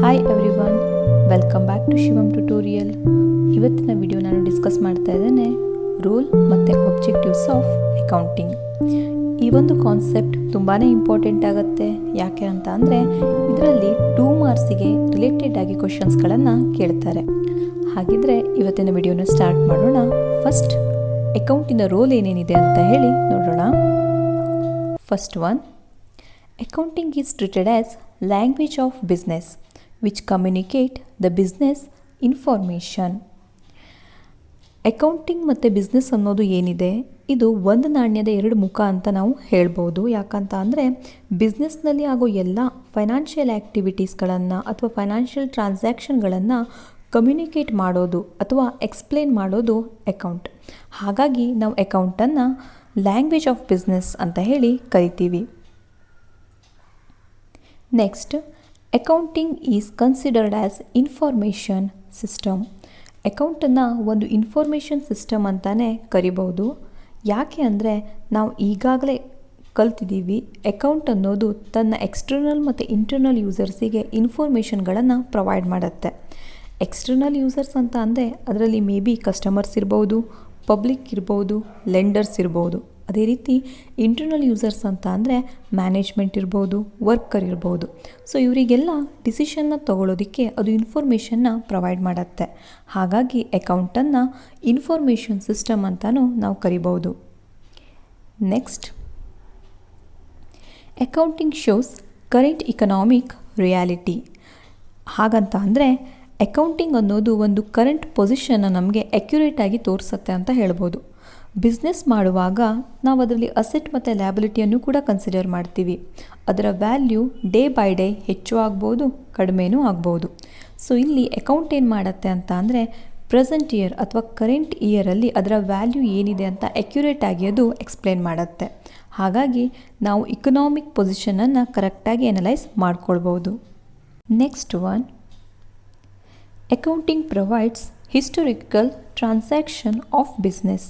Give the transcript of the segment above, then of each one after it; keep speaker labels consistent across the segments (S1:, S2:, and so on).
S1: Hi everyone, welcome back to Shivam tutorial. ಇವತ್ತಿನ video ನಾನು discuss ಮಾಡ್ತಾ ಇದ್ದೇನೆ ರೂಲ್ ಮತ್ತು ಆಬ್ಜೆಕ್ಟಿವ್ಸ್ ಆಫ್ ಅಕೌಂಟಿಂಗ್. ಈ ಒಂದು ಕಾನ್ಸೆಪ್ಟ್ ತುಂಬಾ ಇಂಪಾರ್ಟೆಂಟ್ ಆಗುತ್ತೆ. ಯಾಕೆ ಅಂತ ಅಂದರೆ ಇದರಲ್ಲಿ 2 ಮಾರ್ಕ್ಸಿಗೆ ರಿಲೇಟೆಡ್ ಆಗಿ ಕ್ವಶನ್ಸ್ಗಳನ್ನು ಕೇಳ್ತಾರೆ. ಹಾಗಿದ್ರೆ ಇವತ್ತಿನ ವಿಡಿಯೋನ ಸ್ಟಾರ್ಟ್ ಮಾಡೋಣ. ಫಸ್ಟ್ ಅಕೌಂಟಿನ ರೋಲ್ ಏನೇನಿದೆ ಅಂತ ಹೇಳಿ ನೋಡೋಣ. First one, accounting is treated as language of business which communicate the business information. Accounting ಮತ್ತು ಬಿಸ್ನೆಸ್ ಅನ್ನೋದು ಏನಿದೆ, ಇದು ಒಂದು ನಾಣ್ಯದ 2 ಮುಖ ಅಂತ ನಾವು ಹೇಳ್ಬೋದು. ಯಾಕಂತ ಅಂದರೆ ಬಿಸ್ನೆಸ್ನಲ್ಲಿ ಆಗೋ ಎಲ್ಲ ಫೈನಾನ್ಷಿಯಲ್ ಆ್ಯಕ್ಟಿವಿಟೀಸ್ಗಳನ್ನು ಅಥವಾ ಫೈನಾನ್ಷಿಯಲ್ ಟ್ರಾನ್ಸಾಕ್ಷನ್ಗಳನ್ನು ಕಮ್ಯುನಿಕೇಟ್ ಮಾಡೋದು ಅಥವಾ ಎಕ್ಸ್ಪ್ಲೇನ್ ಮಾಡೋದು ಅಕೌಂಟ್. ಹಾಗಾಗಿ ನಾವು ಅಕೌಂಟನ್ನು ಲ್ಯಾಂಗ್ವೇಜ್ ಆಫ್ ಬಿಸ್ನೆಸ್ ಅಂತ ಹೇಳಿ ಕರಿತೀವಿ. Next, accounting is considered as information system. ಅಕೌಂಟನ್ನು ಒಂದು ಇನ್ಫಾರ್ಮೇಷನ್ ಸಿಸ್ಟಮ್ ಅಂತಲೇ ಕರಿಬೋದು. ಯಾಕೆ ಅಂದರೆ ನಾವು ಈಗಾಗಲೇ ಕಲ್ತಿದ್ದೀವಿ, ಅಕೌಂಟ್ ಅನ್ನೋದು ತನ್ನ ಎಕ್ಸ್ಟರ್ನಲ್ ಮತ್ತು ಇಂಟರ್ನಲ್ ಯೂಸರ್ಸಿಗೆ ಇನ್ಫಾರ್ಮೇಷನ್ಗಳನ್ನು ಪ್ರೊವೈಡ್ ಮಾಡುತ್ತೆ. ಎಕ್ಸ್ಟರ್ನಲ್ ಯೂಸರ್ಸ್ ಅಂತ ಅಂದರೆ ಅದರಲ್ಲಿ ಮೇ ಬಿ ಕಸ್ಟಮರ್ಸ್ ಇರ್ಬೋದು, ಪಬ್ಲಿಕ್ ಇರ್ಬೋದು, ಲೆಂಡರ್ಸ್ ಇರ್ಬೋದು. ಅದೇ ರೀತಿ ಇಂಟರ್ನಲ್ ಯೂಸರ್ಸ್ ಅಂತ ಅಂದರೆ ಮ್ಯಾನೇಜ್ಮೆಂಟ್ ಇರ್ಬೋದು, ವರ್ಕರ್ ಇರ್ಬೋದು. ಸೊ ಇವರಿಗೆಲ್ಲ ಡಿಸಿಷನ್ನ ತಗೊಳ್ಳೋದಕ್ಕೆ ಅದು ಇನ್ಫಾರ್ಮೇಷನ್ನ ಪ್ರೊವೈಡ್ ಮಾಡುತ್ತೆ. ಹಾಗಾಗಿ ಅಕೌಂಟನ್ನು ಇನ್ಫಾರ್ಮೇಷನ್ ಸಿಸ್ಟಮ್ ಅಂತಲೂ ನಾವು ಕರಿಬೋದು. Next, accounting shows current economic reality. ಹಾಗಂತ ಅಂದರೆ ಅಕೌಂಟಿಂಗ್ ಅನ್ನೋದು ಒಂದು ಕರೆಂಟ್ ಪೊಸಿಷನ್ನ ನಮಗೆ ಅಕ್ಯುರೇಟಾಗಿ ತೋರಿಸುತ್ತೆ ಅಂತ ಹೇಳ್ಬೋದು. ಬಿಸ್ನೆಸ್ ಮಾಡುವಾಗ ನಾವು ಅದರಲ್ಲಿ ಅಸೆಟ್ ಮತ್ತು ಲಯಬಿಲಿಟಿಯನ್ನು ಕೂಡ ಕನ್ಸಿಡರ್ ಮಾಡ್ತೀವಿ. ಅದರ ವ್ಯಾಲ್ಯೂ ಡೇ ಬೈ ಡೇ ಹೆಚ್ಚು ಆಗ್ಬೋದು, ಕಡಿಮೆನೂ ಆಗ್ಬೋದು. ಸೊ ಇಲ್ಲಿ ಅಕೌಂಟ್ ಏನು ಮಾಡುತ್ತೆ ಅಂತ ಅಂದರೆ ಪ್ರೆಸೆಂಟ್ ಇಯರ್ ಅಥವಾ ಕರೆಂಟ್ ಇಯರಲ್ಲಿ ಅದರ ವ್ಯಾಲ್ಯೂ ಏನಿದೆ ಅಂತ ಅಕ್ಯುರೇಟಾಗಿ ಅದು ಎಕ್ಸ್ಪ್ಲೇನ್ ಮಾಡುತ್ತೆ. ಹಾಗಾಗಿ ನಾವು ಇಕನಾಮಿಕ್ ಪೊಸಿಷನನ್ನು ಕರೆಕ್ಟಾಗಿ ಅನಲೈಸ್ ಮಾಡ್ಕೊಳ್ಬೋದು. Next one, accounting provides historical transaction of business.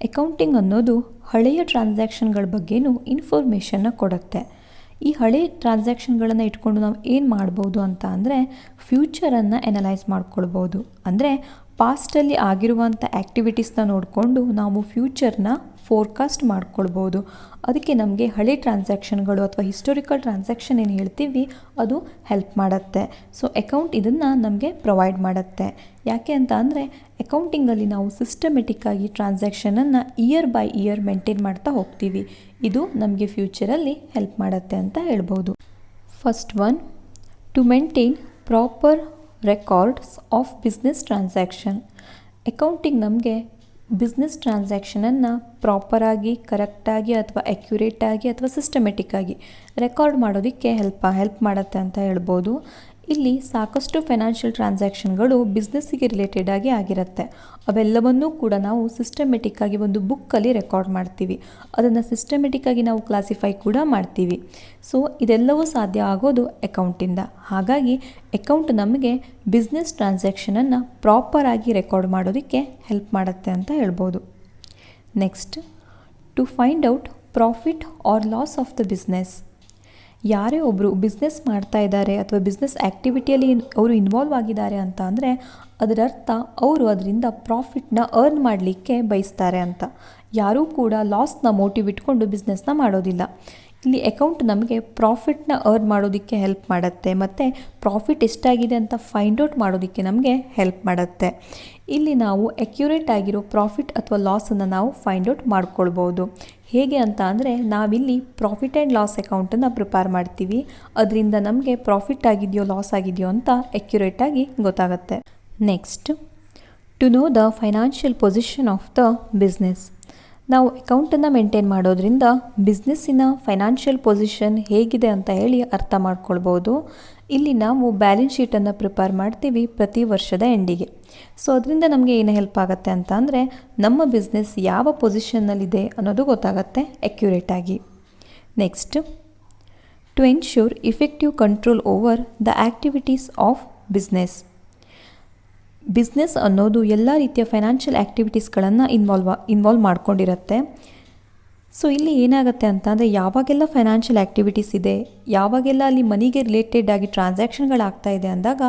S1: Accounting ಅನ್ನೋದು ಹಳೆಯ ಟ್ರಾನ್ಸಾಕ್ಷನ್ಗಳ ಬಗ್ಗೆನೂ ಇನ್ಫಾರ್ಮೇಷನ್ನ ಕೊಡುತ್ತೆ. ಈ ಹಳೆಯ ಟ್ರಾನ್ಸಾಕ್ಷನ್ಗಳನ್ನು ಇಟ್ಕೊಂಡು ನಾವು ಏನು ಮಾಡ್ಬೋದು ಅಂತ ಅಂದರೆ ಫ್ಯೂಚರನ್ನು ಎನಲೈಸ್ ಮಾಡ್ಕೊಳ್ಬೋದು. ಅಂದರೆ ಪಾಸ್ಟಲ್ಲಿ ಆಗಿರುವಂಥ ಆ್ಯಕ್ಟಿವಿಟೀಸ್ನ ನೋಡಿಕೊಂಡು ನಾವು ಫ್ಯೂಚರ್ನ ಫೋರ್ಕಾಸ್ಟ್ ಮಾಡ್ಕೊಳ್ಬೋದು. ಅದಕ್ಕೆ ನಮಗೆ ಹಳೆ ಟ್ರಾನ್ಸಾಕ್ಷನ್ಗಳು ಅಥವಾ ಹಿಸ್ಟೋರಿಕಲ್ ಟ್ರಾನ್ಸಾಕ್ಷನ್ ಏನು ಹೇಳ್ತೀವಿ ಅದು ಹೆಲ್ಪ್ ಮಾಡುತ್ತೆ. ಸೊ ಅಕೌಂಟ್ ಇದನ್ನು ನಮಗೆ ಪ್ರೊವೈಡ್ ಮಾಡುತ್ತೆ. ಯಾಕೆ ಅಂತ ಅಂದರೆ ಅಕೌಂಟಿಂಗಲ್ಲಿ ನಾವು ಸಿಸ್ಟಮೆಟಿಕ್ಕಾಗಿ ಟ್ರಾನ್ಸಾಕ್ಷನನ್ನು ಇಯರ್ ಬೈ ಇಯರ್ ಮೇಂಟೈನ್ ಮಾಡ್ತಾ ಹೋಗ್ತೀವಿ. ಇದು ನಮಗೆ ಫ್ಯೂಚರಲ್ಲಿ ಹೆಲ್ಪ್ ಮಾಡುತ್ತೆ ಅಂತ ಹೇಳ್ಬೋದು. First one, to maintain proper records of business transaction. Accounting ನಮಗೆ ಬಿಸ್ನೆಸ್ ಟ್ರಾನ್ಸಾಕ್ಷನನ್ನು ಪ್ರಾಪರಾಗಿ, ಕರೆಕ್ಟಾಗಿ ಅಥವಾ ಅಕ್ಯುರೇಟಾಗಿ ಅಥವಾ ಸಿಸ್ಟಮೆಟಿಕ್ಕಾಗಿ ರೆಕಾರ್ಡ್ ಮಾಡೋದಕ್ಕೆ ಹೆಲ್ಪ್ ಮಾಡುತ್ತೆ ಅಂತ ಹೇಳ್ಬೋದು. ಇಲ್ಲಿ ಸಾಕಷ್ಟು ಫೈನಾನ್ಷಿಯಲ್ ಟ್ರಾನ್ಸಾಕ್ಷನ್ಗಳು ಬಿಸ್ನೆಸ್ಸಿಗೆ ರಿಲೇಟೆಡ್ ಆಗಿ ಆಗಿರುತ್ತೆ. ಅವೆಲ್ಲವನ್ನೂ ಕೂಡ ನಾವು ಸಿಸ್ಟಮೆಟಿಕ್ಕಾಗಿ ಒಂದು ಬುಕ್ಕಲ್ಲಿ ರೆಕಾರ್ಡ್ ಮಾಡ್ತೀವಿ. ಅದನ್ನು ಸಿಸ್ಟಮೆಟಿಕ್ಕಾಗಿ ನಾವು ಕ್ಲಾಸಿಫೈ ಕೂಡ ಮಾಡ್ತೀವಿ. ಸೊ ಇದೆಲ್ಲವೂ ಸಾಧ್ಯ ಆಗೋದು ಅಕೌಂಟಿಂದ. ಹಾಗಾಗಿ ಅಕೌಂಟ್ ನಮಗೆ ಬಿಸ್ನೆಸ್ ಟ್ರಾನ್ಸಾಕ್ಷನನ್ನು ಪ್ರಾಪರಾಗಿ ರೆಕಾರ್ಡ್ ಮಾಡೋದಕ್ಕೆ ಹೆಲ್ಪ್ ಮಾಡುತ್ತೆ ಅಂತ ಹೇಳ್ಬೋದು. Next, to find out profit or loss of the business. ಯಾರೇ ಒಬ್ಬರು ಬಿಸ್ನೆಸ್ ಮಾಡ್ತಾ ಇದ್ದಾರೆ ಅಥವಾ ಬಿಸ್ನೆಸ್ ಆ್ಯಕ್ಟಿವಿಟಿಯಲ್ಲಿ ಅವರು ಇನ್ವಾಲ್ವ್ ಆಗಿದ್ದಾರೆ ಅಂತ ಅಂದರೆ ಅದರರ್ಥ ಅವರು ಅದರಿಂದ ಪ್ರಾಫಿಟ್ನ ಅರ್ನ್ ಮಾಡಲಿಕ್ಕೆ ಬಯಸ್ತಾರೆ ಅಂತ. ಯಾರೂ ಕೂಡ ಲಾಸ್ನ ಮೋಟಿವ್ ಇಟ್ಕೊಂಡು ಬಿಸ್ನೆಸ್ನ ಮಾಡೋದಿಲ್ಲ. ಇಲ್ಲಿ ಅಕೌಂಟ್ ನಮಗೆ ಪ್ರಾಫಿಟ್ನ ಅರ್ನ್ ಮಾಡೋದಕ್ಕೆ ಹೆಲ್ಪ್ ಮಾಡುತ್ತೆ ಮತ್ತು ಪ್ರಾಫಿಟ್ ಎಷ್ಟಾಗಿದೆ ಅಂತ ಫೈಂಡ್ ಔಟ್ ಮಾಡೋದಕ್ಕೆ ನಮಗೆ ಹೆಲ್ಪ್ ಮಾಡುತ್ತೆ. ಇಲ್ಲಿ ನಾವು ಅಕ್ಯುರೇಟ್ ಆಗಿರೋ ಪ್ರಾಫಿಟ್ ಅಥವಾ ಲಾಸನ್ನು ನಾವು ಫೈಂಡ್ ಔಟ್ ಮಾಡ್ಕೊಳ್ಬೋದು. ಹೇಗೆ ಅಂತ ಅಂದರೆ ನಾವಿಲ್ಲಿ ಪ್ರಾಫಿಟ್ ಆ್ಯಂಡ್ ಲಾಸ್ ಅಕೌಂಟನ್ನು ಪ್ರಿಪೇರ್ ಮಾಡ್ತೀವಿ. ಅದರಿಂದ ನಮಗೆ ಪ್ರಾಫಿಟ್ ಆಗಿದೆಯೋ ಲಾಸ್ ಆಗಿದೆಯೋ ಅಂತ ಅಕ್ಯುರೇಟಾಗಿ ಗೊತ್ತಾಗುತ್ತೆ. Next, to know the financial position of the business. ನಾವು ಅಕೌಂಟನ್ನು ಮೇಂಟೈನ್ ಮಾಡೋದ್ರಿಂದ ಬಿಸ್ನೆಸ್ಸಿನ ಫೈನಾನ್ಷಿಯಲ್ ಪೊಸಿಷನ್ ಹೇಗಿದೆ ಅಂತ ಹೇಳಿ ಅರ್ಥ ಮಾಡ್ಕೊಳ್ಬೋದು. ಇಲ್ಲಿ ನಾವು ಬ್ಯಾಲೆನ್ಸ್ ಶೀಟನ್ನು ಪ್ರಿಪೇರ್ ಮಾಡ್ತೀವಿ ಪ್ರತಿ ವರ್ಷದ ಎಂಡಿಗೆ. ಸೊ ಅದರಿಂದ ನಮಗೆ ಏನು ಹೆಲ್ಪ್ ಆಗುತ್ತೆ ಅಂತ ಅಂದರೆ ನಮ್ಮ ಬಿಸ್ನೆಸ್ ಯಾವ ಪೊಸಿಷನ್ನಲ್ಲಿದೆ ಅನ್ನೋದು ಗೊತ್ತಾಗುತ್ತೆ ಅಕ್ಯುರೇಟಾಗಿ. Next, to ensure effective control over the activities of business. Business ಅನ್ನೋದು ಎಲ್ಲ ರೀತಿಯ ಫೈನಾನ್ಷಿಯಲ್ ಆ್ಯಕ್ಟಿವಿಟೀಸ್ಗಳನ್ನು ಇನ್ವಾಲ್ವ್ ಮಾಡ್ಕೊಂಡಿರುತ್ತೆ. ಸೊ ಇಲ್ಲಿ ಏನಾಗುತ್ತೆ ಅಂತ ಅಂದರೆ ಯಾವಾಗೆಲ್ಲ ಫೈನಾನ್ಷಿಯಲ್ ಆ್ಯಕ್ಟಿವಿಟೀಸ್ ಇದೆ, ಯಾವಾಗೆಲ್ಲ ಅಲ್ಲಿ ಮನಿಗೆ ರಿಲೇಟೆಡ್ ಆಗಿ ಟ್ರಾನ್ಸಾಕ್ಷನ್ಗಳಾಗ್ತಾ ಇದೆ ಅಂದಾಗ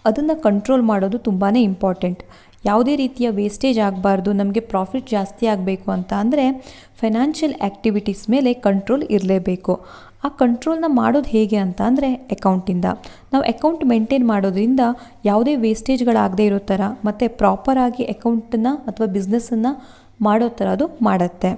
S1: ಅದನ್ನು ಕಂಟ್ರೋಲ್ ಮಾಡೋದು ತುಂಬಾ ಇಂಪಾರ್ಟೆಂಟ್. ಯಾವುದೇ ರೀತಿಯ ವೇಸ್ಟೇಜ್ ಆಗಬಾರ್ದು, ನಮಗೆ ಪ್ರಾಫಿಟ್ ಜಾಸ್ತಿ ಆಗಬೇಕು ಅಂತ ಅಂದರೆ ಫೈನಾನ್ಷಿಯಲ್ ಆ್ಯಕ್ಟಿವಿಟೀಸ್ ಮೇಲೆ ಕಂಟ್ರೋಲ್ ಇರಲೇಬೇಕು. ಆ ಕಂಟ್ರೋಲ್ನ ಮಾಡೋದು ಹೇಗೆ ಅಂತ ಅಂದರೆ ಅಕೌಂಟಿಂದ. ನಾವು ಅಕೌಂಟ್ ಮೇಂಟೈನ್ ಮಾಡೋದ್ರಿಂದ ಯಾವುದೇ ವೇಸ್ಟೇಜ್ಗಳಾಗದೇ ಇರೋ ಥರ ಮತ್ತು ಪ್ರಾಪರಾಗಿ ಅಕೌಂಟನ್ನು ಅಥವಾ ಬಿಸ್ನೆಸ್ಸನ್ನು ಮಾಡೋ ಥರ ಅದು ಮಾಡುತ್ತೆ.